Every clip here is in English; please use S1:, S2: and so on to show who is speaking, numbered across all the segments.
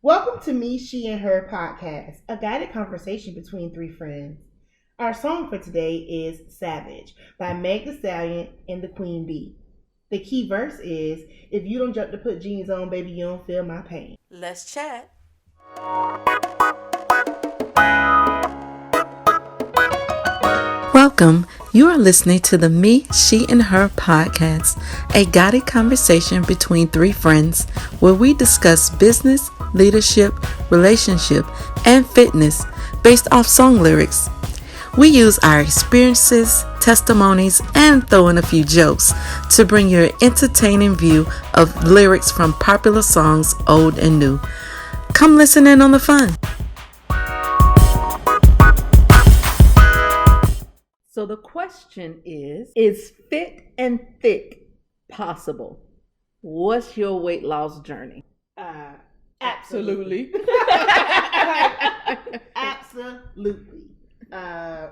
S1: Welcome to Me, She, and Her podcast, a guided conversation between three friends. Our song for today is Savage by Megan The Stallion and the Queen Bee. The key verse is, if you don't jump to put jeans on, baby, you don't feel my pain.
S2: Let's chat. Welcome. You are listening to the Me, She, and Her podcast, a guided conversation between three friends where we discuss business, leadership, relationship, and fitness based off song lyrics. We use our experiences, testimonies, and throw in a few jokes to bring you an entertaining view of lyrics from popular songs, old and new. Come listen in on the fun.
S3: So the question is fit and thick possible? What's your weight loss journey?
S1: Absolutely. Absolutely. I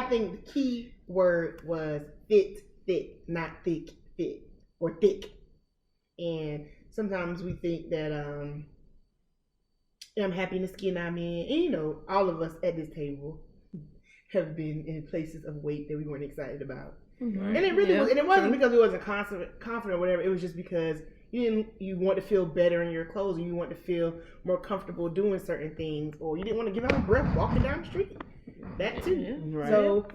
S1: think the key word was fit, thick, not thick, fit, or thick. And sometimes we think that I'm happy in the skin I'm in. And all of us at this table have been in places of weight that we weren't excited about. Mm-hmm. And it really was, and it wasn't because we wasn't confident or whatever. It was just because you want to feel better in your clothes, and you want to feel more comfortable doing certain things, or you didn't want to give out breath walking down the street. That too. Yeah, right. So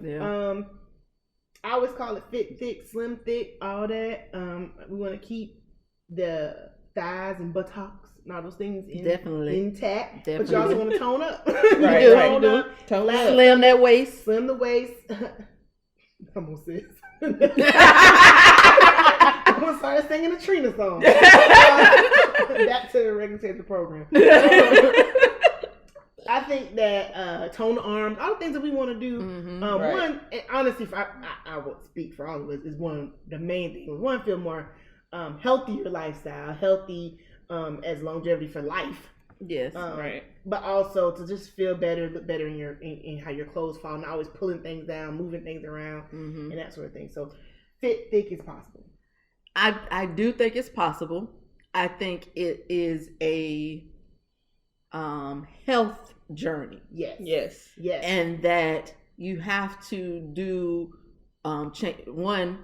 S1: I always call it fit, thick, slim, thick, all that. We want to keep the thighs and buttocks and all those things intact. Definitely. But you also want to tone up.
S3: Right. Tone up. Slim that waist.
S1: Slim the waist. Come on, sis. I'm gonna start singing a Trina song. Back to the regular schedule program. I think that tone the arms, all the things that we want to do. Right. One, and honestly, I would speak for all of us, is one the main thing. One, feel more healthier lifestyle, healthy as longevity for life.
S3: Yes, right.
S1: But also to just feel better, look better in how your clothes fall, not always pulling things down, moving things around, and that sort of thing. So fit, thick is possible.
S3: I do think it's possible. I think it is a health journey.
S1: Yes.
S3: And that you have to do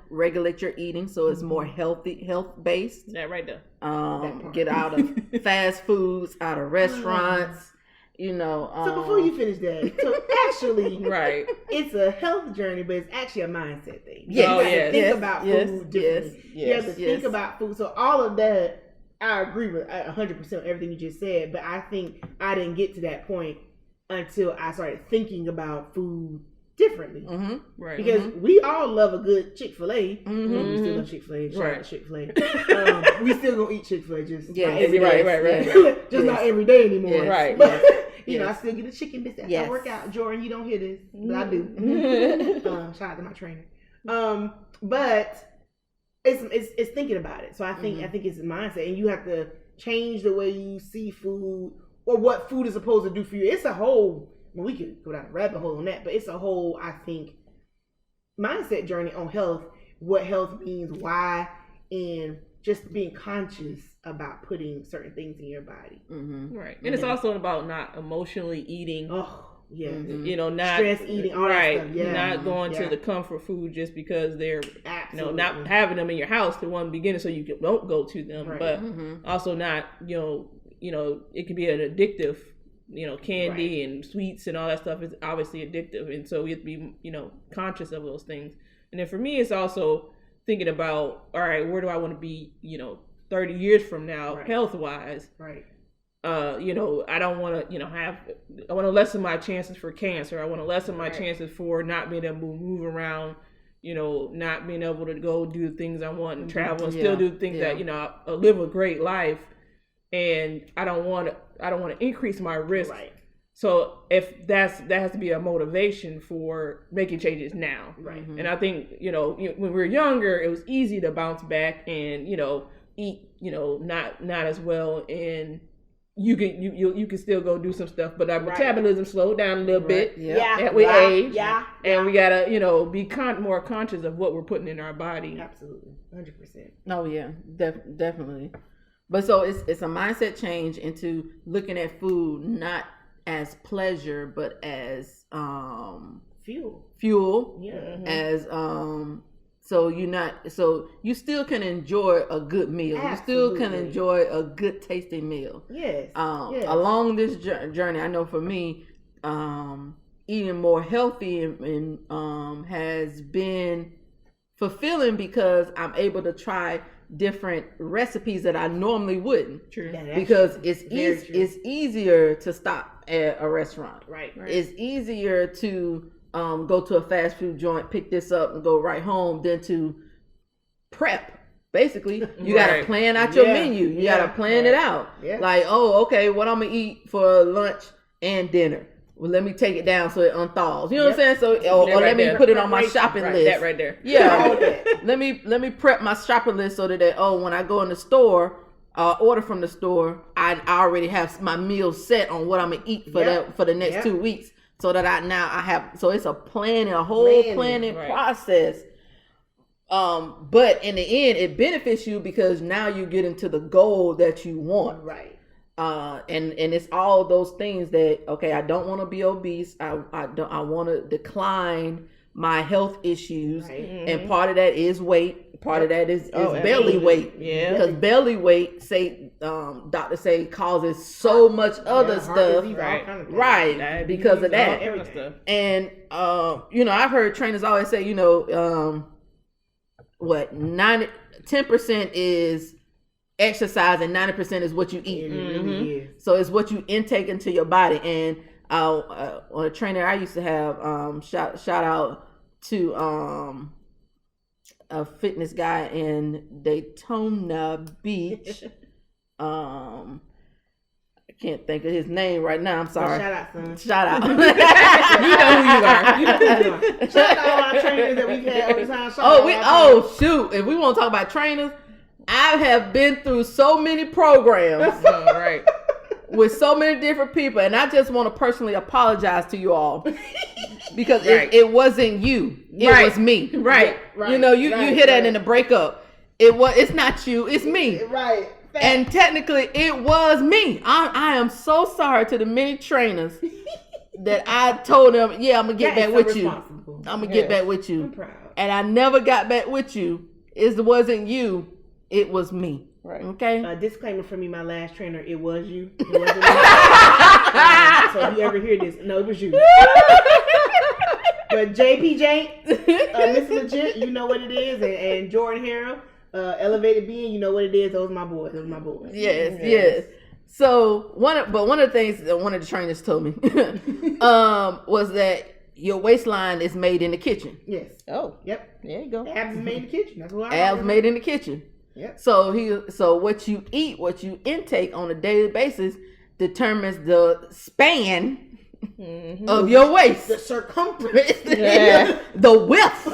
S3: regulate your eating so it's more health based.
S1: That right there.
S3: Get out of fast foods, out of restaurants.
S1: So before you finish that, so actually,
S3: right,
S1: it's a health journy, but it's actually a mindset thing.
S3: You have to
S1: think about food differently. You have to think about food. So all of that, I agree with 100% everything you just said. But I think I didn't get to that point until I started thinking about food differently.
S3: Right.
S1: Because we all love a good Chick-fil-A. We still love Chick-fil-A. Shout out to Chick-fil-A. We still gonna eat Chick-fil-A, just not every day. Right. Just not every day anymore.
S3: Right.
S1: But I still get a chicken biscuit after I work out. Jordan, you don't hear this, but I do. Shout out to my trainer. But it's thinking about it. So I think it's a mindset, and you have to change the way you see food or what food is supposed to do for you. It's a whole. Well, we could go down a rabbit hole on that, but it's a whole, I think, mindset journey on health, what health means, why, and just being conscious about putting certain things in your body.
S4: Right. And it's also about not emotionally eating.
S1: Oh, yeah.
S4: Not
S1: stress eating, all that stuff. Yeah.
S4: Not going to the comfort food just because they're, not having them in your house to one beginning so you don't go to them, right. But also not, it can be an addictive. Candy and sweets and all that stuff is obviously addictive, and so we have to be, conscious of those things. And then for me, it's also thinking about, all right, where do I want to be, 30 years from now, health wise.
S1: Right.
S4: I don't want to, I want to lessen my chances for cancer. I want to lessen my chances for not being able to move around, not being able to go do the things I want and travel and still do the things that, I live a great life. And I don't want to increase my risk.
S1: Right.
S4: So if that has to be a motivation for making changes now.
S1: Right.
S4: And I think, when we were younger, it was easy to bounce back and, eat, not as well, and you can still go do some stuff, but our metabolism slowed down a little bit.
S1: Yeah.
S4: We age.
S1: Yeah.
S4: And we gotta, be more conscious of what we're putting in our body.
S1: Absolutely. 100%.
S3: Oh yeah, definitely. But so it's a mindset change into looking at food not as pleasure, but as fuel.
S1: Yeah.
S3: As so you still can enjoy a good meal.
S1: Absolutely.
S3: You still can enjoy a good tasting meal.
S1: Yes.
S3: Along this journey, I know for me, eating more healthy and has been fulfilling because I'm able to try different recipes that I normally wouldn't.
S4: True.
S3: Because it's easier to stop at a restaurant.
S1: Right.
S3: It's easier to go to a fast food joint, pick this up, and go right home than to prep. Basically, you gotta plan out your menu. You gotta plan it out.
S1: Yeah.
S3: Like, oh, okay, what I'm gonna eat for lunch and dinner. Well, let me take it down so it unthaws. You know what I'm saying? So, or let me put it on my shopping list.
S4: That right there.
S3: Yeah. let me prep my shopping list so that when I go in the store, order from the store, I already have my meals set on what I'm gonna eat for the next 2 weeks. So that I have. So it's a whole planning process. But in the end, it benefits you because now you get into the goal that you want.
S1: Right.
S3: And it's all those things that, okay, I don't want to be obese. I want to decline my health issues. Right. And part of that is weight. Part of that is belly weight. Yeah. Because belly weight, doctors say, causes so much other stuff. Right. Because of that. And, I've heard trainers always say, 10% is exercise and 90% is what you eat.
S1: Mm-hmm.
S3: So it's what you intake into your body. And on a trainer I used to have, shout out to a fitness guy in Daytona Beach. I can't think of his name right now. I'm sorry.
S1: Shout out, son.
S3: Shout out.
S4: You know who you are.
S1: Shout out all our trainers that we've had over time.
S3: Shoot. If we want to talk about trainers, I have been through so many programs.
S4: Right.
S3: With so many different people, and I just want to personally apologize to you all because it wasn't you, it was me. Right. You hear that in the breakup. It's not you, it's me.
S1: Right.
S3: And technically, it was me. I am so sorry to the many trainers that I told them, I'm gonna get back with you. I'm gonna get back with you.
S1: I'm proud.
S3: And I never got back with you. It wasn't you, it was me. Right. Okay.
S1: Disclaimer for me, my last trainer, it was you. It wasn't me. So if you ever hear this, no, it was you. But JPJ, Mr. Legit, you know what it is, and Jordan Harrell, Elevated Being, you know what it is. Those are my boys.
S3: Yes. So one of the things that one of the trainers told me was that your waistline is made in the kitchen.
S1: Yes.
S3: Oh.
S1: Yep.
S3: There you go.
S1: Abs is made in the kitchen. That's what
S3: Abs made in the kitchen.
S1: Yep.
S3: So what you eat, what you intake on a daily basis determines the span of your waist.
S1: The circumference.
S3: The width.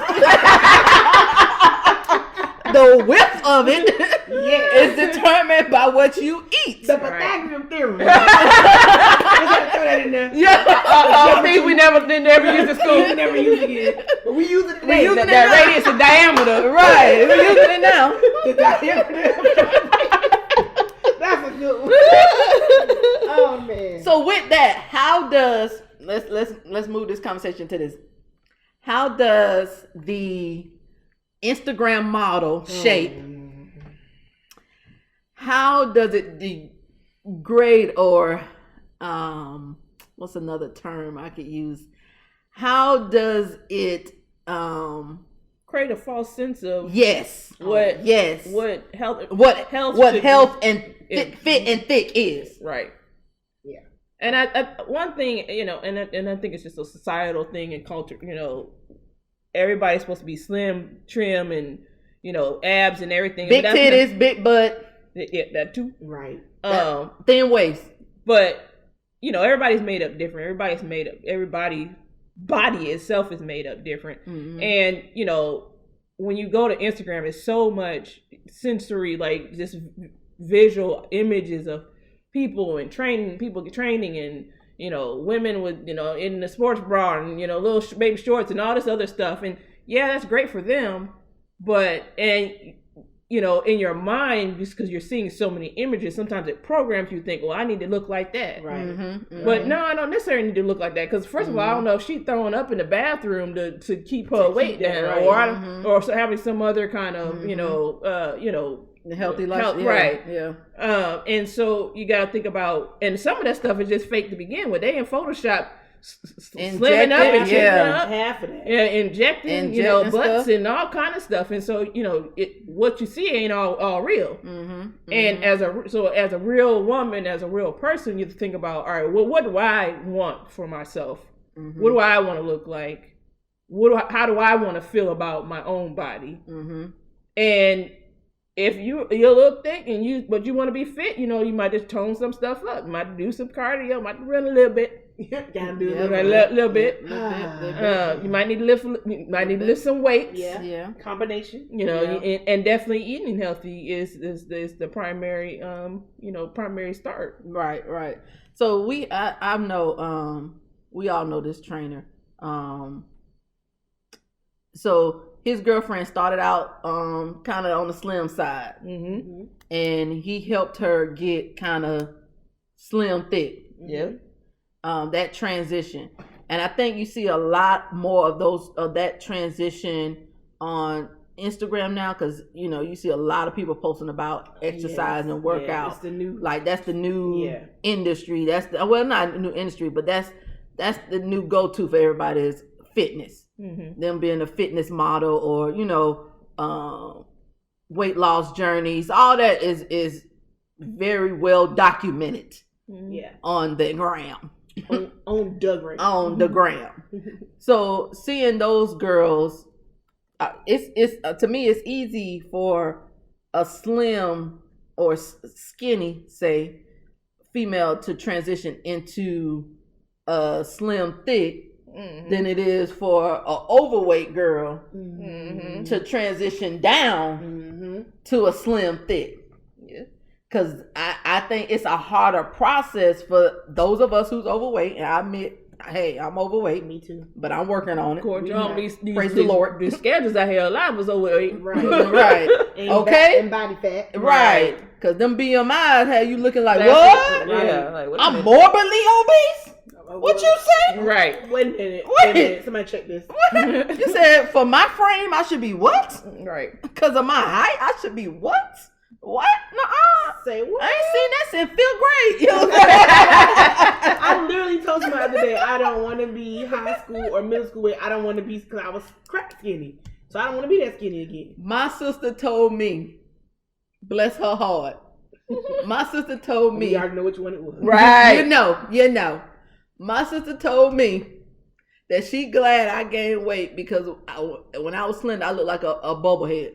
S3: The width of it is determined by what you eat.
S1: The Pythagorean theorem. We gotta throw that in there.
S4: I think we never used in school.
S1: We never used it again. But we use it today.
S4: That radius and diameter.
S3: Right. We're using it now.
S1: The diameter. That's a good one. Oh man.
S3: So with that, how does let's move this conversation to this. How does the Instagram model shape? How does it degrade or what's another term I could use? How does it
S4: create a false sense of
S3: what health and fit and thick is?
S4: Right.
S1: Yeah.
S4: And I one thing, and I think it's just a societal thing and culture, everybody's supposed to be slim, trim, and abs and everything.
S3: Big titties, big butt.
S4: Yeah, that too.
S1: Right.
S3: Thin waist.
S4: But everybody's made up different. Everybody's body itself is made up different. Mm-hmm. And when you go to Instagram, it's so much sensory, like just visual images of people training and women with in the sports bra and little baby shorts and all this other stuff, and that's great for them, but you know, in your mind, just because you're seeing so many images, sometimes it programs you think, well, I need to look like that.
S1: Right.
S4: But no, I don't necessarily need to look like that. Because first of all, I don't know if she's throwing up in the bathroom to keep her weight down, right. or having some other kind of, you know,
S3: the healthy life,
S4: right?
S3: Yeah.
S4: And so you got to think about, and some of that stuff is just fake to begin with. They in Photoshop slimming up and up,
S1: half of that,
S4: injecting you know, butts stuff. And all kind of stuff. And so, you know, what you see ain't all real. And as a real woman, as a real person, you have to think about, all right, well, what do I want for myself? What do I want to look like? How do I want to feel about my own body? And if you're a little thick but you want to be fit, you know, you might just tone some stuff up. You might do some cardio, might run a little bit.
S1: Gotta do a
S4: little bit. You might need to lift some weights.
S3: Yeah.
S1: Combination.
S4: You know, and definitely eating healthy is the primary primary start.
S3: Right. So I know we all know this trainer. So his girlfriend started out kind of on the slim side, and he helped her get kind of slim thick. That transition, and I think you see a lot more of that transition on Instagram now, because you know you see a lot of people posting about exercise and workout.
S1: It's the new,
S3: that's the new industry. That's not a new industry, but that's the new go-to for everybody is fitness. Them being a fitness model, or you know, weight loss journeys. All that is very well documented. On the gram.
S1: on
S3: the gram. So seeing those girls, it's to me it's easy for a slim or skinny, say, female to transition into a slim thick than it is for an overweight girl to transition down to a slim thick. Because I think it's a harder process for those of us who's overweight. And I admit, hey, I'm overweight.
S1: Me too.
S3: But I'm working on it.
S4: Praise the Lord. These schedules out here, a lot of us overweight.
S3: Right.
S1: Okay. And body fat.
S3: Right. Because them BMIs have you looking like, what?
S4: Yeah. Like,
S3: I'm morbidly obese? What you say?
S4: Right.
S1: Wait a minute. Somebody check this.
S3: What? You said for my frame, I should be what?
S4: Right.
S3: Because of my height, I should be what? What? Nuh-uh.
S1: Say what?
S3: I ain't seen that since 5th grade. You know
S1: I literally told somebody the other day, I don't want to be high school or middle school weight. I don't want to be, because I was crap skinny. So I don't want to be that skinny again.
S3: My sister told me, bless her heart. My sister told me.
S1: You already know which one it was.
S3: Right. You know. My sister told me that she glad I gained weight because when I was slender, I looked like a bubblehead.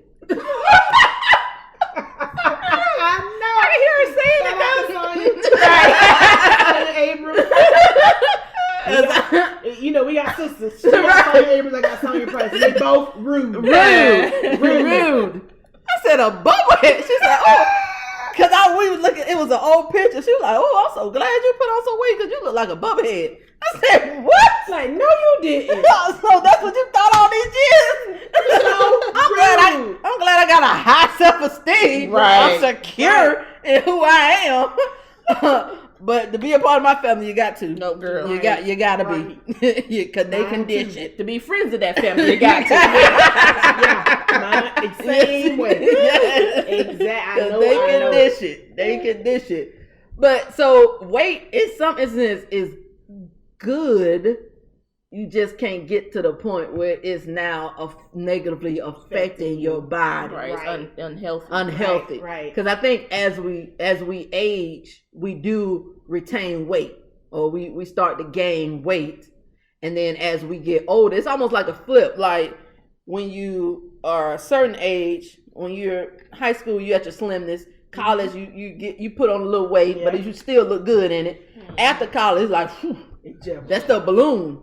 S1: You know, we got sisters. She got Sonya Abrams, I got Sonya Price. They both rude.
S3: Rude. I said a bubblehead. She said, oh. Because we was looking, it was an old picture. She was like, oh, I'm so glad you put on some weight because you look like a bubblehead. I said, what?
S1: Like, no, you didn't.
S3: So that's what you thought all these years? I'm glad I got a high self-esteem.
S4: Right.
S3: I'm secure in who I am. But to be a part of my family, you got to.
S4: No, girl.
S3: You got to be. Because they condition.
S4: To be friends with that family, you got to.
S1: Yeah. Same way. Exactly.
S3: They condition. But so weight in some instances is good. You just can't get to the point where it's now negatively affecting your body.
S4: Right.
S3: Unhealthy.
S1: Right.
S3: Because I think as we age, we do retain weight, or we start to gain weight, and then as we get older, it's almost like a flip. Like when you are a certain age, when you're high school, you at your slimness. College, you put on a little weight, but you still look good in it. After college, it's like that's the balloon.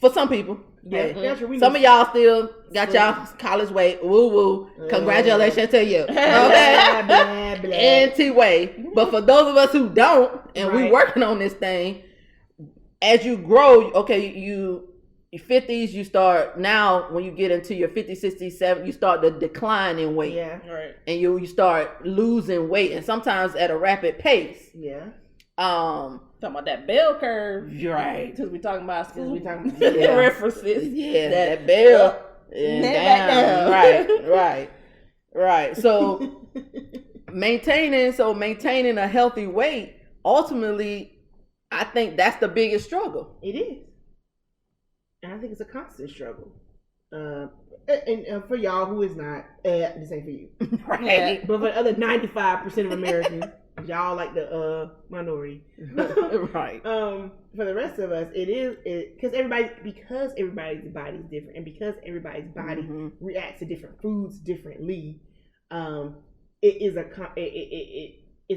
S3: For some people, some of y'all still got y'all college weight. Woo woo! Congratulations to you. Okay, anti-way. But for those of us who don't, and we working on this thing, as you grow, okay, you 50s, you start now when you get into your 50s, 60s, 70s, you start the decline in weight.
S1: Yeah.
S4: Right.
S3: And you start losing weight, and sometimes at a rapid pace.
S1: Yeah.
S4: Talking about that bell curve.
S3: Right.
S4: Because we talking about school
S3: Yeah.
S4: references.
S3: Yeah, that bell. Right. So maintaining a healthy weight, ultimately, I think that's the biggest struggle.
S1: It is. And I think it's a constant struggle. And for y'all who is not, this ain't for you.
S3: Right.
S1: Yeah. But for the other 95% of Americans, y'all like the minority.
S3: Right.
S1: For the rest of us, because everybody's body is different, and because everybody's body reacts to different foods differently, it's a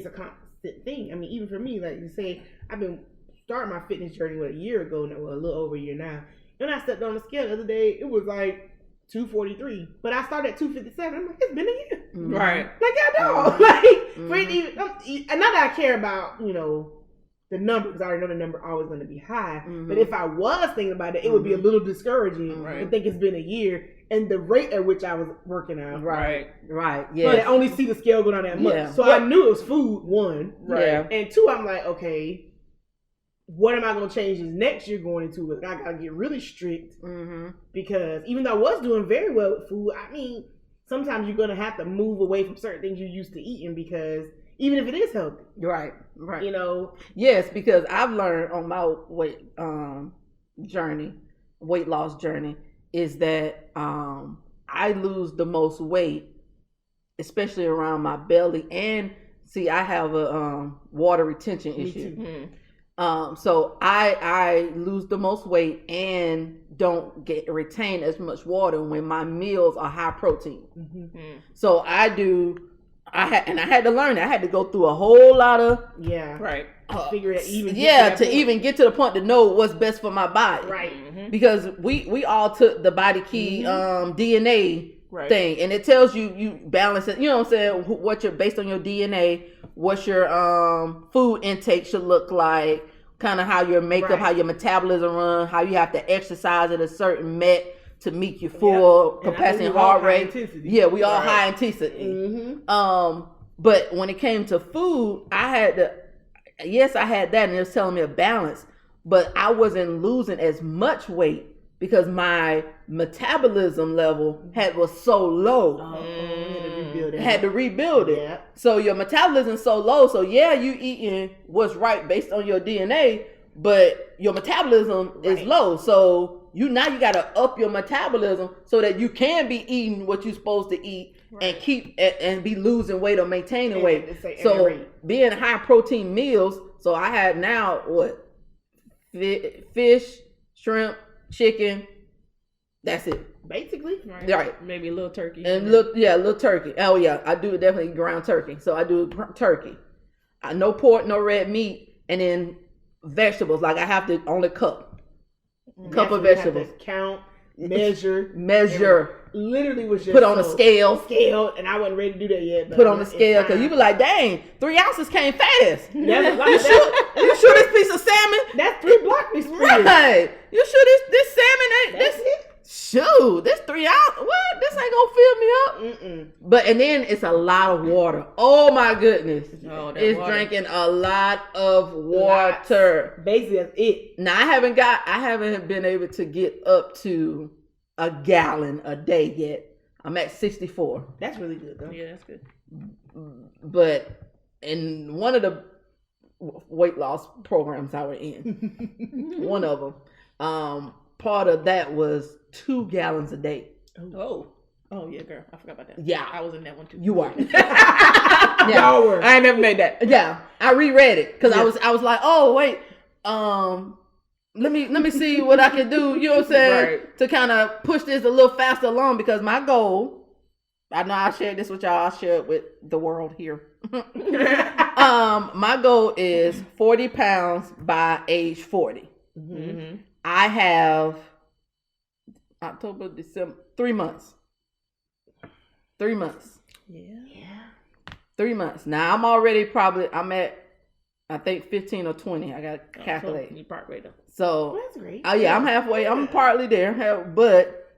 S1: constant thing. I mean, even for me, like you say, I've been starting my fitness journey a year ago now, a little over a year now. When I stepped on the scale the other day, it was like 243, but I started at 257. I'm like, it's been a year,
S4: right?
S1: Like, I know, like, for it even, and not that I care about, the number, because I already know the number always going to be high. But if I was thinking about it, it would be a little discouraging to think it's been a year and the rate at which I was working out.
S3: Right. Yeah.
S1: But I only see the scale go down that much.
S3: Yeah.
S1: So I knew it was food, one.
S3: Right.
S1: And two, I'm like, okay, what am I going to change this next year going into it? I got to get really strict because even though I was doing very well with food, I mean, sometimes you're going to have to move away from certain things you're used to eating because even if it is healthy.
S3: Right.
S1: Yes,
S3: because I've learned on my weight loss journey, is that I lose the most weight, especially around my belly, and see, I have a water retention issue. So I lose the most weight and don't retain as much water when my meals are high protein. So I had to learn that. I had to go through a whole lot of
S1: figure it even
S3: even get to the point to know what's best for my body, because we all took the Body Key DNA thing, and it tells you balance it, you know what I'm saying, what you're based on your DNA, what your food intake should look like, kind of how your makeup, how your metabolism run, how you have to exercise at a certain met to meet your full capacity and heart rate. Yeah, we all high intensity. But when it came to food, I had that, and it was telling me a balance, but I wasn't losing as much weight because my metabolism level was so low. Had to rebuild it. Yeah. So your metabolism so low. So you eating what's right based on your DNA, but your metabolism is low. So you got to up your metabolism so that you can be eating what you're supposed to eat and keep and be losing weight or maintaining weight. So being high protein meals. So I had now fish, shrimp, chicken. That's it.
S1: Basically.
S4: Right. Maybe a little turkey.
S3: And little turkey. Oh yeah, I do definitely ground turkey. So I do turkey. No pork, no red meat, and then vegetables. Like I have to only cup of vegetables.
S1: Count, measure. Literally was just
S3: put on a scale,
S1: and I wasn't ready to do that yet.
S3: Put on the scale because you be like, dang, 3 ounces came fast.
S1: You sure
S3: this piece of salmon?
S1: That's 3 block meat.
S3: Right. You sure this salmon ain't this? Shoot, this 3 ounces. What? This ain't gonna fill me up. But and then it's a lot of water. Oh my goodness. It's water. Drinking a lot of water.
S1: Basically, that's it.
S3: Now I haven't been able to get up to a gallon a day yet. I'm at 64.
S1: That's really good though.
S4: Yeah, that's good.
S3: But in one of the weight loss programs I was in, one of them, part of that was 2 gallons a day.
S4: Oh yeah, girl. I forgot about that.
S3: Yeah.
S4: I was in that one too.
S3: You were.
S1: Y'all were.
S4: I ain't never made that.
S3: Yeah. I reread it because I was like, oh wait, let me see what I can do, you know what I'm saying, to kind of push this a little faster along, because my goal, I know I shared this with y'all, I'll share it with the world here. My goal is 40 pounds by age 40. I have October, December, 3 months. 3 months.
S1: Yeah.
S3: 3 months. Now I'm already I'm at I think 15 or 20. I got to calculate.
S4: You partway though.
S3: So
S1: that's great.
S3: I'm halfway. I'm partly there, but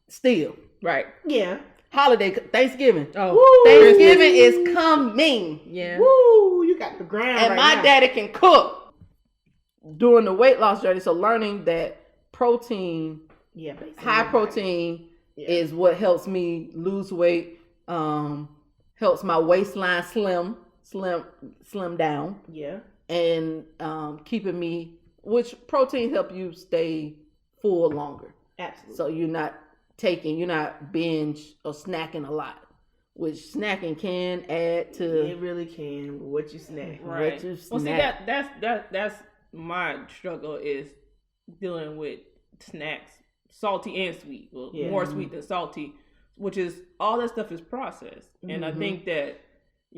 S3: still.
S4: Right.
S1: Yeah.
S3: Holiday, Thanksgiving.
S4: Oh,
S3: woo! Thanksgiving is coming.
S4: Yeah.
S1: Woo! You got the ground.
S3: And my daddy can cook. Doing the weight loss journey, so learning that protein, high protein, is what helps me lose weight. Helps my waistline slim down.
S1: Yeah.
S3: And keeping me, which protein help you stay full longer.
S1: Absolutely.
S3: So you're not binge or snacking a lot, which snacking can add to.
S1: It really can. What you snack.
S4: Right.
S3: What you snack.
S4: Well, see, that's my struggle is dealing with snacks, salty and sweet. Well, more sweet than salty, which is all that stuff is processed. And I think that,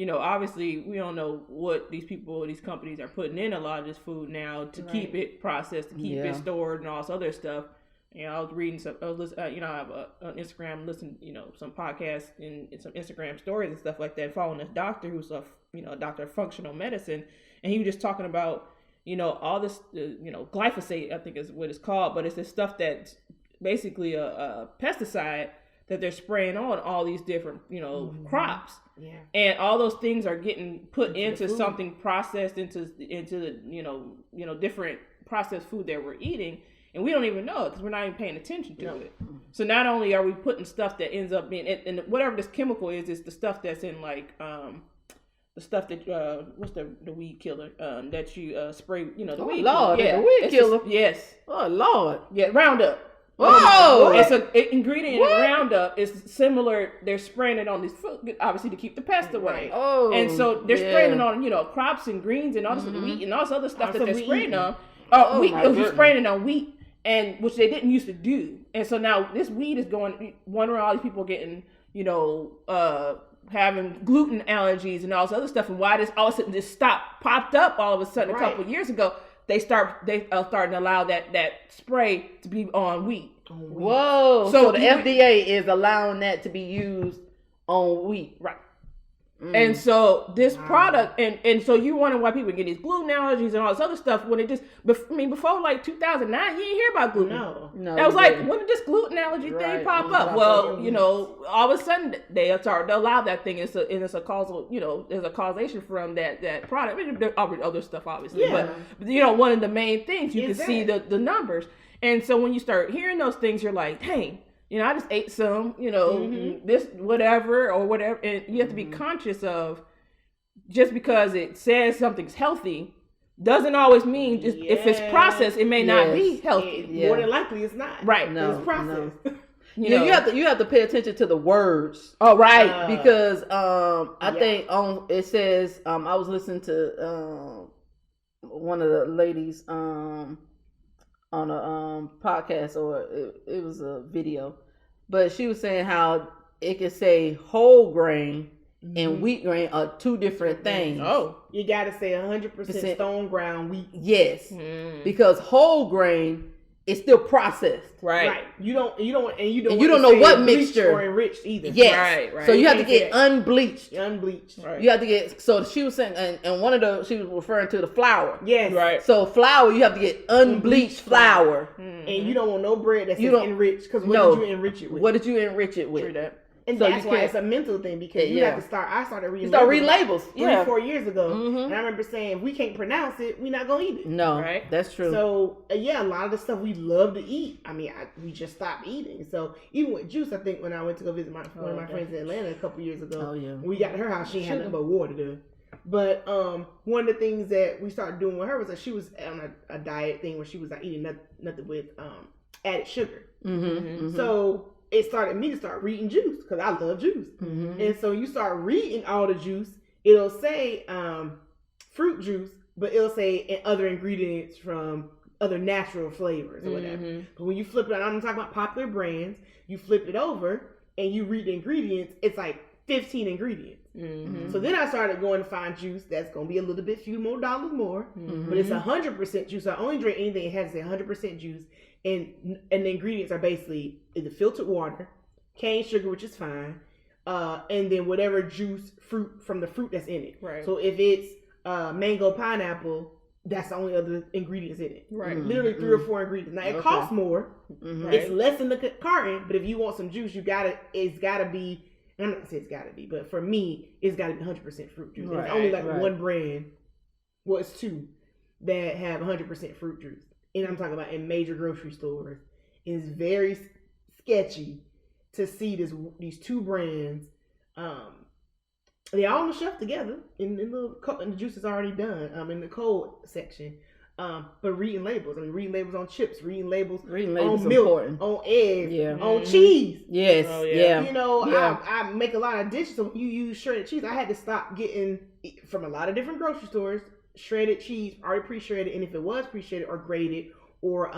S4: obviously we don't know what these companies are putting in a lot of this food now to keep it processed, to keep it stored and all this other stuff. I was reading some, I have an Instagram, listen, some podcasts and some Instagram stories and stuff like that, following this doctor who's a doctor of functional medicine. And he was just talking about, all this, glyphosate, I think is what it's called, but it's this stuff that's basically a pesticide that they're spraying on all these different, crops. Yeah. And all those things are getting put into something processed into the, different processed food that we're eating. And we don't even know it because we're not even paying attention to it. So not only are we putting stuff that ends up being, and whatever this chemical is the stuff that's in like, the stuff that, what's the weed killer, that you spray, the weed
S3: Lord,
S4: killer. Yeah,
S3: the weed killer.
S4: Yes.
S3: Oh, Lord.
S4: Yeah, Roundup.
S3: Whoa!
S4: It's an ingredient in Roundup. It's similar. They're spraying it on these food, obviously to keep the pest away.
S1: Right.
S4: Oh, and so they're spraying it on, crops and greens and all this wheat and all this other stuff that they're spraying on. Wheat. You're spraying it on wheat, and which they didn't used to do. And so now this weed is wondering all these people getting, having gluten allergies and all this other stuff, and why this all of a sudden this popped up all of a sudden a couple of years ago. They starting to allow that spray to be on wheat.
S3: Whoa! So the FDA is allowing that to be used on wheat,
S4: right? And so this product, and so you wonder why people get these gluten allergies and all this other stuff when it just, before like 2009, you didn't hear about gluten.
S3: No.
S4: That was like, when did this gluten allergy thing pop up? Well, all of a sudden they allow that thing. It's a causal, there's a causation from that product. I mean, there are other stuff obviously, but one of the main things you can see the numbers. And so when you start hearing those things, you're like, dang. I just ate some, this whatever or whatever. And you have to be conscious of, just because it says something's healthy doesn't always mean if it's processed, it may not be healthy.
S1: More than likely it's not.
S4: Right.
S1: No, it's processed.
S3: No. You have to pay attention to the words.
S4: Oh, right.
S3: Because I think it says, I was listening to one of the ladies on a podcast, or it was a video, but she was saying how it could say whole grain and wheat grain are two different things.
S1: Oh, you gotta say 100% stone ground wheat.
S3: Yes, because whole grain is still processed.
S4: Right.
S1: You don't
S3: know what mixture
S1: or enriched either.
S3: Yes.
S4: Right.
S3: So you have to get unbleached.
S1: Right.
S3: You have to get. So she was saying, and she was referring to the flour.
S1: Yes.
S4: Right.
S3: So flour, you have to get unbleached flour.
S1: And you don't want no bread that's enriched, because what did you enrich it with?
S3: What did you enrich it with?
S4: True that.
S1: And so that's why it's a mental thing, because you have to start. I started reading.
S3: You start reading labels.
S1: 3-4 years ago, and I remember saying, if we can't pronounce it, we're not gonna eat it.
S3: No,
S4: right?
S3: That's true.
S1: So a lot of the stuff we love to eat, we just stopped eating. So even with juice, I think when I went to go visit one of my friends in Atlanta a couple years ago, when we got to her house, she had nothing but water there. But one of the things that we started doing with her was that she was on a diet thing where she was not eating nothing with added sugar. So it started me to start reading juice, because I love juice. And so you start reading all the juice, it'll say fruit juice, but it'll say other ingredients from other natural flavors or whatever. But when you flip it, I'm talking about popular brands, you flip it over and you read the ingredients, it's like 15 ingredients. So then I started going to find juice that's going to be a little bit few more dollars more, but it's 100% juice. I only drink anything that has to say 100% juice. And the ingredients are basically either filtered water, cane sugar, which is fine, and then whatever fruit from the fruit that's in it.
S4: Right.
S1: So if it's mango pineapple, that's the only other ingredients in it.
S4: Right.
S1: Literally 3 or 4 ingredients. Now it costs more. It's less in the carton, but if you want some juice, it's gotta be. I'm not gonna say it's gotta be, but for me, it's gotta be 100% fruit juice. Right. It's only like one brand. Well, it's 2 that have 100% fruit juice, and I'm talking about in major grocery stores. It's very sketchy to see these 2 brands. They all on the shelf together, and the juice is already done. In the cold section, but reading labels. I mean, reading labels on chips, reading labels on milk, important. On eggs, on cheese.
S3: Yes,
S1: You know, I make a lot of dishes. So when you use shredded cheese, I had to stop getting from a lot of different grocery stores shredded cheese, already pre-shredded, and if it was pre-shredded or grated or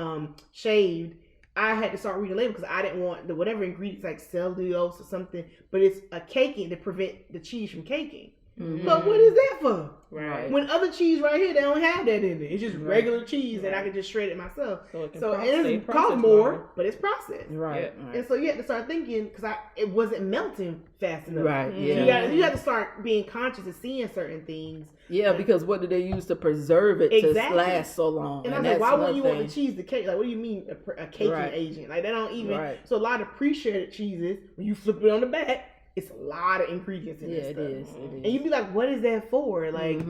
S1: shaved, I had to start reading the label because I didn't want the whatever ingredients like cellulose or something, but it's a caking to prevent the cheese from caking. But what is that for?
S4: Right.
S1: When other cheese right here, they don't have that in it. It's just regular cheese and I can just shred it myself. So it costs more, but it's processed.
S3: Right.
S1: And so you have to start thinking because it wasn't melting fast enough.
S3: Right.
S1: So you have to start being conscious of seeing certain things.
S3: Yeah, because what do they use to preserve it to last so long?
S1: And I was like, why wouldn't you want the cheese to cake? Like, what do you mean a caking agent? Like, they don't even. Right. So a lot of pre-shredded cheases, when you flip it on the back, it's a lot of ingredients in this stuff. It is. And you'd be like, what is that for? Like,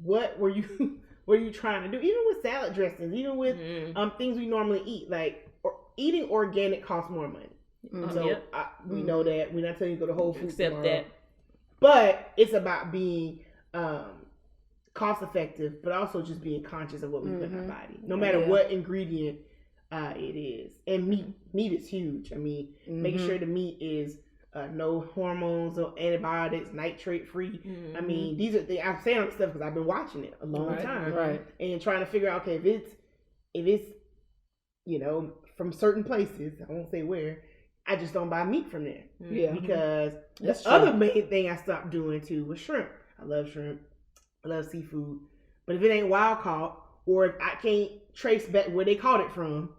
S1: what were you trying to do? Even with salad dressings, even with things we normally eat, like eating organic costs more money. So we know that. We're not telling you to go to Whole Foods tomorrow. That. But it's about being cost effective, but also just being conscious of what we put in our body, no matter what ingredient it is. And meat is huge. I mean, making sure the meat is no hormones or antibiotics, nitrate free. I mean, these are things I'm saying on stuff because I've been watching it a long time, and trying to figure out, okay, if it's you know, from certain places, I won't say where, I just don't buy meat from there. Because the other main thing I stopped doing too was shrimp. I love shrimp. I love seafood. But if it ain't wild caught, or if I can't trace back where they caught it from,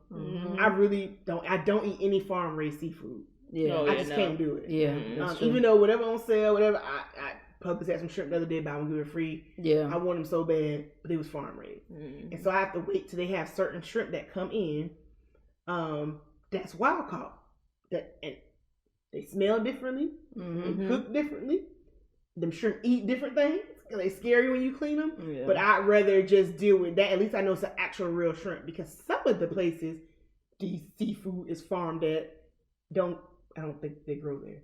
S1: I really don't. I don't eat any farm raised seafood. I just can't do it. Even though whatever on sale, whatever, I Publix had some shrimp the other day, buy one give it free. I want them so bad, but it was farm raised, and so I have to wait till they have certain shrimp that come in, that's wild caught, and they smell differently, they cook differently. Them shrimp eat different things. They scary when you clean them, but I'd rather just deal with that. At least I know it's an actual real shrimp, because some of the places the seafood is farmed at I don't think they grow there.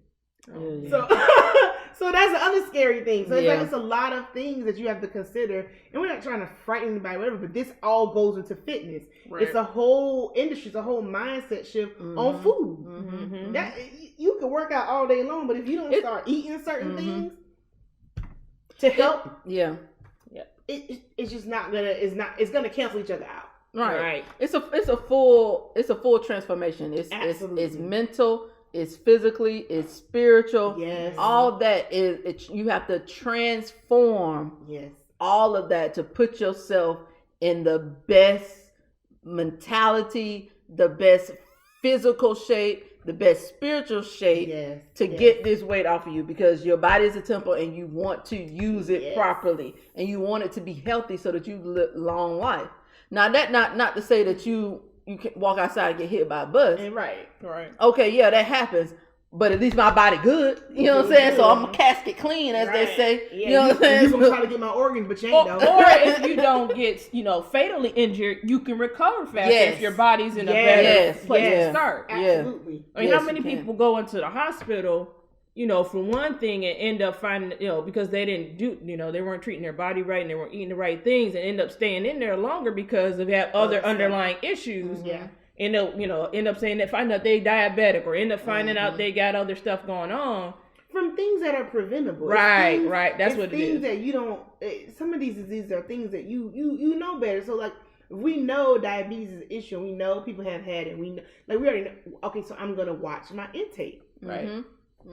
S1: So that's the other scary thing. So it's like, it's a lot of things that you have to consider, and we're not trying to frighten anybody, whatever. But this all goes into fitness. It's a whole industry, it's a whole mindset shift on food. That you can work out all day long, but if you don't start eating certain things to help, it's just not gonna. It's gonna cancel each other out.
S3: Right. It's a full transformation. It's mental. It's physically, it's spiritual. All that you have to transform all of that to put yourself in the best mentality, the best physical shape, the best spiritual shape to get this weight off of you, because your body is a temple and you want to use it properly, and you want it to be healthy so that you live long life. Now that not to say that you can walk outside and get hit by a bus.
S1: Right.
S3: Okay, that happens. But at least my body good. You know what I'm saying? So I'm a casket clean, as they say. You know what I'm saying?
S1: You're going to try to get my organs, but you ain't though.
S4: Or if you don't get, fatally injured, you can recover faster if your body's in a better place to start.
S1: Absolutely.
S4: I mean, how many people go into the hospital, for one thing, and end up finding, because they didn't do, they weren't treating their body right and they weren't eating the right things, and end up staying in there longer because they have other underlying issues. End up saying that, find out they diabetic, or end up finding out they got other stuff going on
S1: from things that are preventable.
S4: Right. That's what it is.
S1: Things that you don't. Some of these diseases are things that you know better. So like, we know diabetes is an issue. We know people have had it. We know, we already know. Okay, so I'm gonna watch my intake. Right.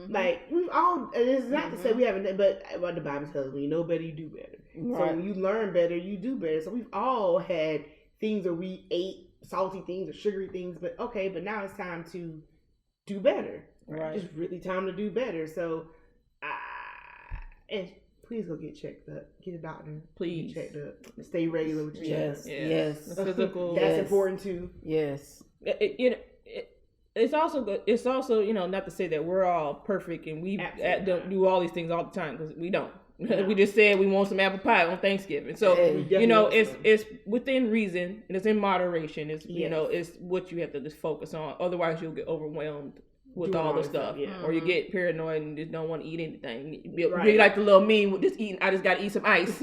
S1: Like, we've all. And it's not to say we haven't, but the Bible tells us, when you know better, you do better. So when you learn better, you do better. So we've all had things that we ate, salty things or sugary things, but now it's time to do better. It's really time to do better. So and please go get checked up. Get a doctor.
S4: Please.
S1: Get checked up. Stay regular with your
S3: Yes.
S4: The physical.
S1: That's important too.
S3: Yes.
S4: It's also good. It's also, not to say that we're all perfect and we don't do all these things all the time, because we don't. No. We just said we want some apple pie on Thanksgiving. So, it's within reason and it's in moderation. It's, it's what you have to just focus on. Otherwise, you'll get overwhelmed with all the stuff. Or you get paranoid and just don't want to eat anything. Be like the little meme with just eating, I just got to eat some ice.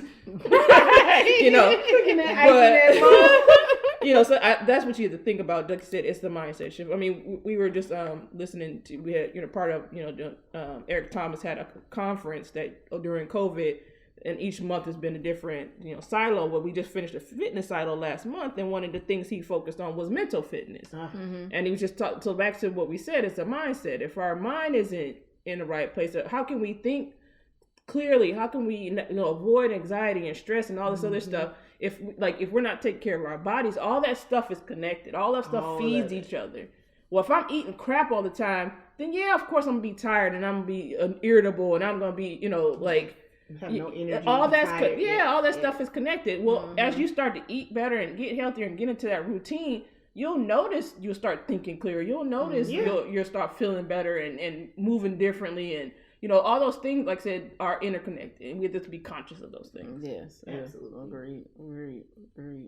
S4: So that's what you have to think about. Like I said, it's the mindset shift. I mean, we were just listening to, we had, part of, Eric Thomas had a conference that during COVID, and each month has been a different, silo. Well, we just finished a fitness silo last month, and one of the things he focused on was mental fitness. And he was just so back to what we said, it's a mindset. If our mind isn't in the right place, how can we think clearly? How can we avoid anxiety and stress and all this other stuff? If we're not taking care of our bodies, all that stuff is connected. All that stuff feeds each other. Well, if I'm eating crap all the time, then of course I'm gonna be tired and I'm gonna be irritable and I'm gonna be, have no energy. All that stuff is connected. Well, as you start to eat better and get healthier and get into that routine, you'll notice you'll start thinking clearer. You'll notice you'll start feeling better and moving differently, and all those things, like I said, are interconnected, and we have to be conscious of those things.
S3: Yes, absolutely. Agreed.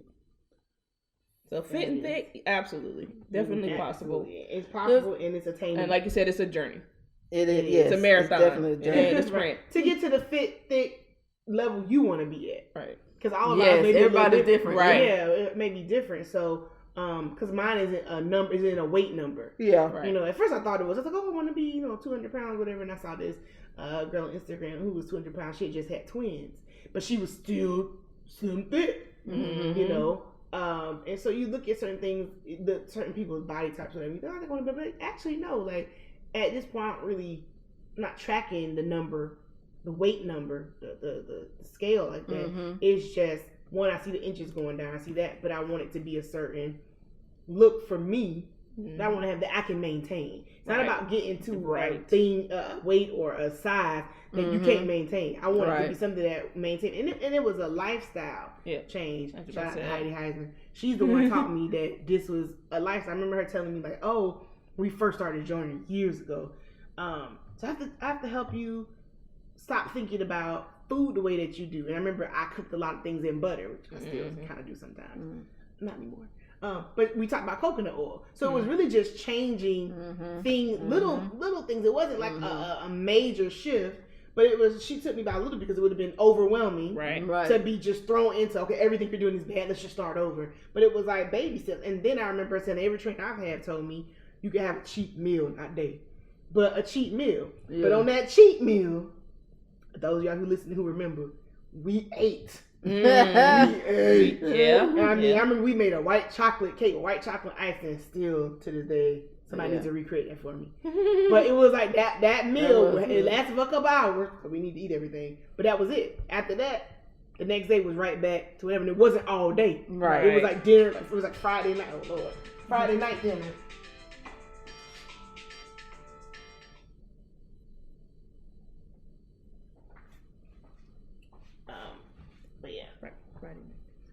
S4: So fit and thick, absolutely, definitely possible.
S1: It's possible and it's attainable.
S4: And like you said, it's a journey.
S3: It is. Yes,
S4: it's a marathon.
S3: It's definitely a journey.
S4: And a sprint.
S1: To get to the fit, thick level you want to be at.
S4: Right.
S1: Because all of us,
S3: everybody's different.
S1: Right. Yeah, it may be different. So, because mine isn't a number, isn't a weight number.
S3: Yeah. Right.
S1: At first I thought it was. I was like, I want to be, 200 pounds, whatever. And I saw this girl on Instagram who was 200 pounds. She had just had twins, but she was still slim thick. And so you look at certain things, certain people's body types, whatever. You think, they're going to be, but actually no. Like at this point, I'm not tracking the number, the weight number, the scale like that. It's just one, I see the inches going down, I see that, but I want it to be a certain look for me that I want to have that I can maintain. It's not about getting to a thing, weight or a size that you can't maintain. I want it to be something that maintain, and it was a lifestyle change. Shout out to Heidi Heisman. She's the one taught me that this was a lifestyle. I remember her telling me we first started joining years ago. So I have to help you stop thinking about food the way that you do. And I remember I cooked a lot of things in butter, which I still kind of do sometimes. Not anymore. But we talked about coconut oil. So it was really just changing things, little things. It wasn't like a major shift, but it was, she took me by a little because it would have been overwhelming to be just thrown into, okay, everything you're doing is bad, let's just start over. But it was like baby steps. And then I remember saying every trainer I've had told me, you can have a cheat meal, not day, but a cheat meal. But on that cheat meal, those of y'all who listen who remember, we ate. We ate.
S3: Yeah.
S1: And I remember we made a white chocolate cake, white chocolate icing. Still to this day, somebody needs to recreate that for me. But it was like that meal. It lasted for a couple hours, so we need to eat everything. But that was it. After that, the next day was right back to whatever. And it wasn't all day.
S3: Right.
S1: It was like dinner. It was like Friday night. Oh Lord, Friday night dinner.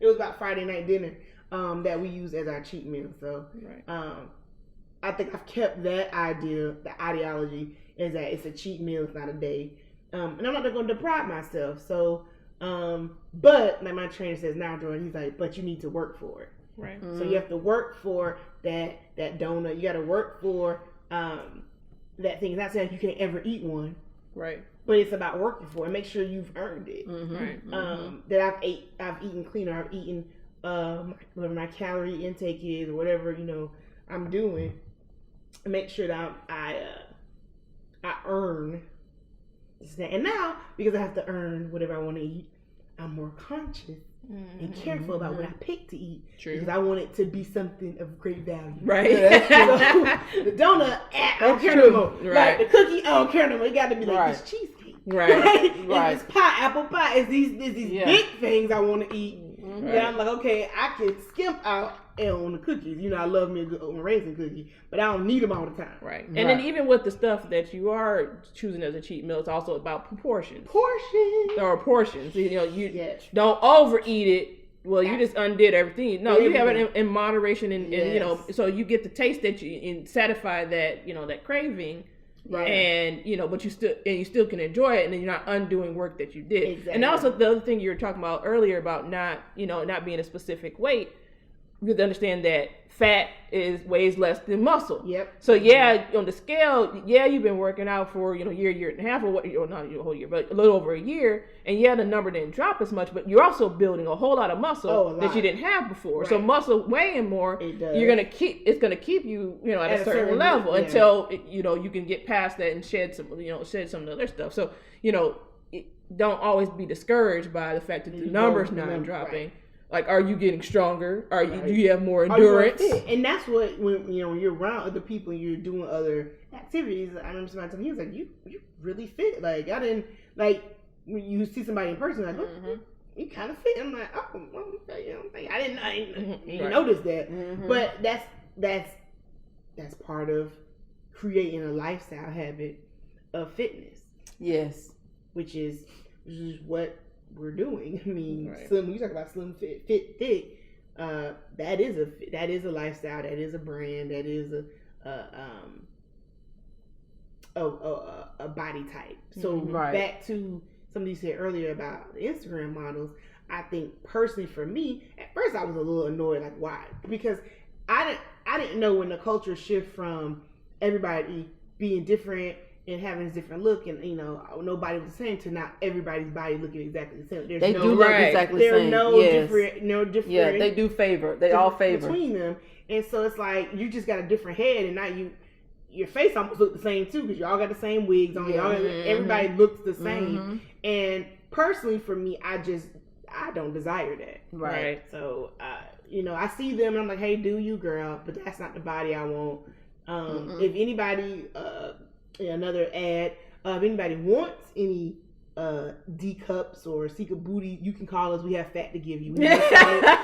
S1: It was about Friday night dinner that we used as our cheat meal. So I think I've kept that idea, the ideology is that it's a cheat meal, it's not a day. And I'm not going to deprive myself. So, but like my trainer says now, Jordan, he's like, but you need to work for it.
S4: Right.
S1: So you have to work for that donut. You got to work for that thing. It's not saying you can't ever eat one.
S4: Right.
S1: But it's about working for it. Make sure you've earned it. That I've eaten cleaner. I've eaten whatever my calorie intake is or whatever I'm doing. Make sure that I earn this. And now because I have to earn whatever I want to eat, I'm more conscious and careful about what I pick to eat.
S4: True.
S1: Because I want it to be something of great value.
S4: Right.
S1: So, the donut, I don't care no more.
S4: Right.
S1: Like the cookie, I don't care no more. It got to be like this cheesecake.
S4: Right.
S1: It's this pie, apple pie. It's these big things I want to eat. Then I'm like, okay, I can skimp out on the cookies. You know, I love me a good raisin cookie, but I don't need them all the time.
S4: Right. And then even with the stuff that you are choosing as a cheat meal, it's also about proportions. There are portions. You know, you don't overeat it. Well, you just undid everything. No, you have it in moderation, and you know, so you get the taste that you and satisfy that, you know, that craving, right? And you know, but you still can enjoy it, and then you're not undoing work that you did. Exactly. And also the other thing you were talking about earlier about not being a specific weight. You have to understand that fat weighs less than muscle. Yep. So on the scale, you've been working out for year and a half, or not a whole year, but a little over a year, and the number didn't drop as much, but you're also building a whole lot of muscle that you didn't have before. Right. So muscle weighing more, it's gonna keep you at a certain level until you can get past that and shed some of the other stuff. So don't always be discouraged by the fact that the numbers not dropping. Right. Like, are you getting stronger? Do you have more endurance?
S1: And that's what when you're around other people and you're doing other activities. I remember somebody told me, he was like, "You really fit." Like, I didn't when you see somebody in person, like, you kind of fit. I'm like, oh, well, I didn't notice that. Mm-hmm. But that's part of creating a lifestyle habit of fitness.
S3: Yes,
S1: which is what we're doing. I mean, slim. You talk about slim, fit, thick. That is a lifestyle. That is a brand. That is a body type. So back to something you said earlier about the Instagram models. I think personally for me, at first I was a little annoyed. Like, why? Because I didn't know when the culture shift from everybody being different and having a different look, and nobody was the same, to not everybody's body looking exactly the same.
S3: They do look exactly the same.
S1: There's no different.
S3: Yeah, they do favor. They all favor
S1: between them, and so it's like you just got a different head, and now your face almost look the same too, because y'all got the same wigs on. Y'all everybody looks the same. And personally, for me, I don't desire that.
S3: Right.
S1: So I see them and I'm like, hey, do you, girl? But that's not the body I want. If anybody. Another ad. If anybody wants any D cups or secret booty, you can call us. We have fat to give you. We got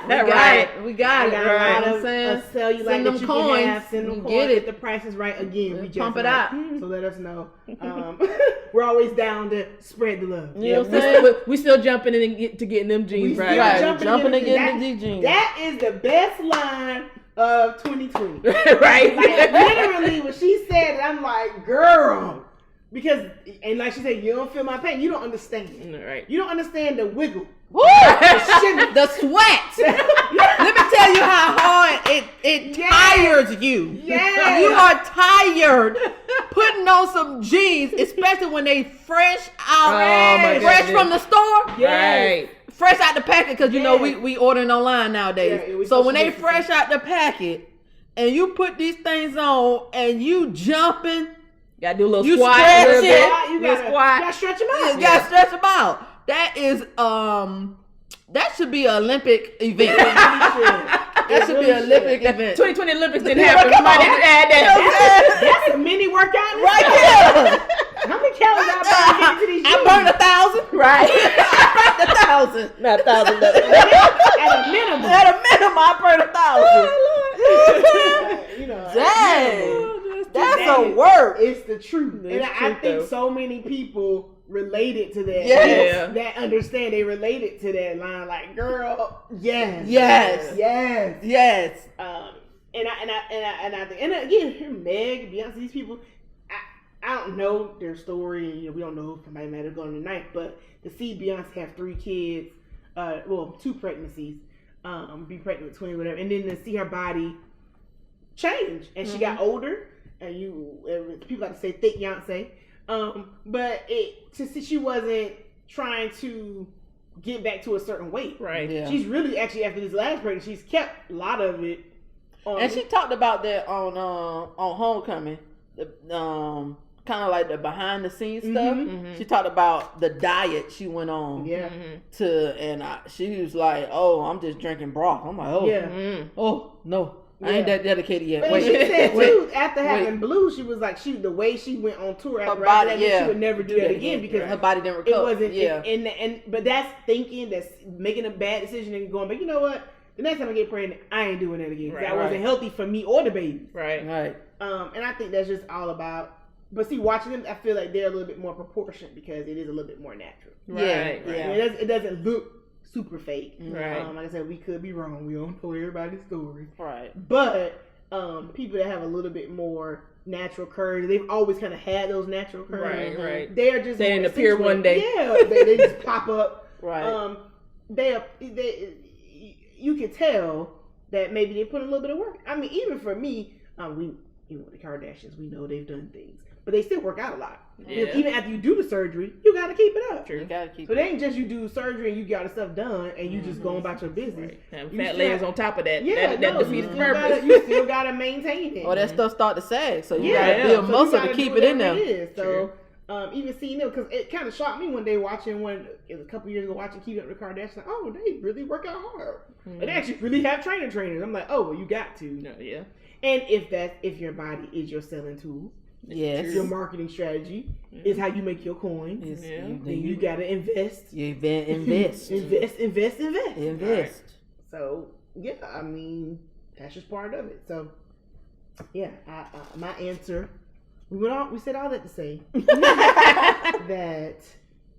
S1: it.
S3: We got it.
S1: A lot of cellulite
S3: send them
S1: that you
S3: coins.
S1: can have. Send them coins.
S3: Get it.
S1: If the price is right. Again, we just
S3: pump it out.
S1: So let us know. We're always down to spread the love.
S4: You know what I'm saying? We still jumping in and getting them jeans right.
S3: Jumping and getting the jeans.
S1: That is the best line of 2020.
S4: Right.
S1: Like, literally when she said it, I'm like, girl. Because, and like she said, you don't feel my pain. You don't understand.
S4: Right.
S1: You don't understand the wiggle.
S3: Woo! The sweat. Let me tell you how hard it tires you.
S1: Yeah.
S3: You are tired putting on some jeans, especially when they fresh out, fresh from the store.
S1: Yes.
S4: Right.
S3: Fresh out the packet, because we ordering online nowadays. Yeah, so when they fresh out the packet and you put these things on and you jumping,
S4: gotta do a little
S3: squat.
S1: You gotta stretch them out.
S3: You gotta stretch them out. That is that should be an Olympic event. That should be an Olympic event.
S4: 2020 Olympics didn't happen. Somebody didn't add that.
S1: That's a mini workout
S3: right there.
S1: How many calories I burned getting to these jeans?
S3: I burned 1,000. Right. I burned 1,000. Not 1,000.
S1: At a minimum.
S3: I burned 1,000. Dang. That's a work.
S1: It's the truth. And I think so many people related to that.
S3: Yes.
S1: That understand. They related to that line. Like, girl, yes. And again, Meg, Beyonce, these people, I don't know their story. We don't know if somebody might have gone tonight, but to see Beyonce have 3 kids, 2 pregnancies, be pregnant with 20, whatever, and then to see her body change, and she got older, and people like to say thick Beyonce, but to see she wasn't trying to get back to a certain weight.
S4: Right.
S3: Yeah.
S1: She's really actually, after this last pregnancy, she's kept a lot of it.
S3: And she talked about that on Homecoming. Kind of like the behind the scenes stuff. Mm-hmm. She talked about the diet she went on.
S1: Yeah.
S3: She was like, "Oh, I'm just drinking broth." I'm like, "Oh,
S1: yeah.
S3: Oh no, I ain't that dedicated yet.
S1: But she said too, after having Blue, she was like, the way she went on tour after that, she would never do that again because
S3: her body didn't recover.
S1: It wasn't, but that's thinking, that's making a bad decision and going, but you know what? The next time I get pregnant, I ain't doing that again. That wasn't healthy for me or the baby.
S4: Right.
S1: And I think that's just all about. But see, watching them, I feel like they're a little bit more proportionate because it is a little bit more natural.
S3: Right.
S1: It doesn't look super fake.
S3: Right.
S1: Like I said, we could be wrong. We don't know everybody's story.
S3: Right.
S1: But people that have a little bit more natural curves, they've always kind of had those natural curves.
S4: Right.
S1: They're just
S4: they didn't appear one day.
S1: Yeah, they just pop up.
S3: Right.
S1: You can tell that maybe they put a little bit of work. I mean, even for me, the Kardashians, we know they've done things, but they still work out a lot. Yeah. Even after you do the surgery, you got to keep it up.
S3: True. You got to keep.
S1: So it ain't just you do surgery and you got the stuff done and you just going about your business.
S4: Right. And fat layers on top of that.
S1: Yeah,
S4: that defeats the purpose.
S1: You still got to maintain it.
S3: Or that stuff start to sag, so you got to build muscle to keep it in there.
S1: So even seeing them, because it kind of shocked me one day watching a couple years ago watching Keeping Up with the Kardashians. Like, oh, they really work out hard. And they actually really have trainers. I'm like, oh, well, you got to.
S4: Yeah.
S1: And if your body is your selling tool, your marketing strategy is how you make your coin. Then you gotta invest.
S3: Invest.
S1: Right. So I mean that's just part of it. So my answer. We said all that to say that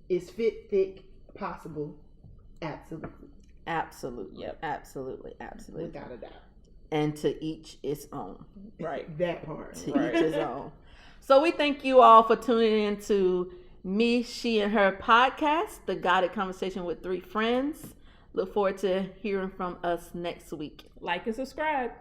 S1: is fit, thick, possible, absolutely.
S3: Yep. Absolutely.
S1: Without a doubt.
S3: And to each its own.
S1: Right. That part.
S3: To each its own. So we thank you all for tuning in to Me, She, and Her podcast, the Guided Conversation with Three Friends. Look forward to hearing from us next week.
S4: Like and subscribe.